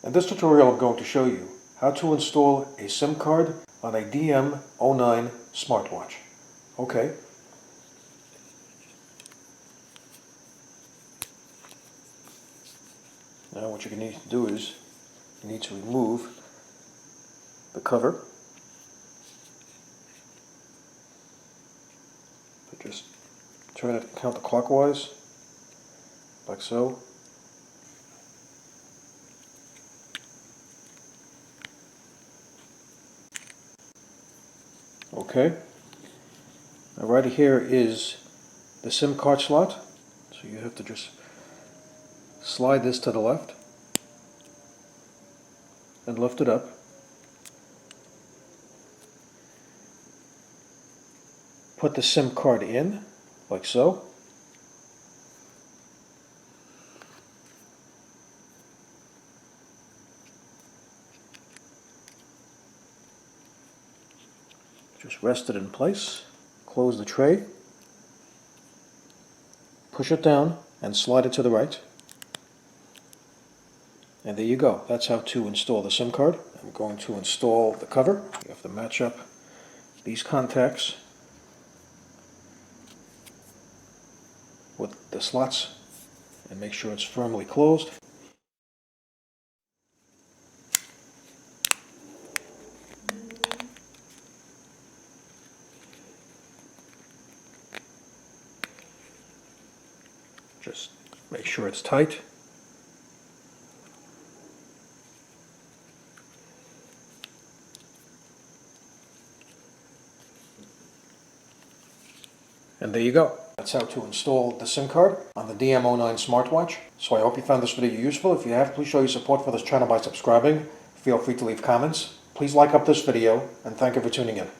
In this tutorial I'm going to show you how to install a SIM card on a DM09 smartwatch. Okay. Now what you need to do is you need to remove the cover. But just turn it counterclockwise, like so. Okay. Now right here is the SIM card slot. So you have to just slide this to the left and lift it up. Put the SIM card in, like so. Just rest it in place. Close the tray. Push it down and slide it to the right. And there you go. That's how to install the SIM card. I'm going to install the cover. You have to match up these contacts with the slots and make sure it's firmly closed. Just make sure it's tight. And there you go. That's how to install the SIM card on the DM09 smartwatch. So I hope you found this video useful. If you have, please show your support for this channel by subscribing. Feel free to leave comments. Please like up this video, and thank you for tuning in.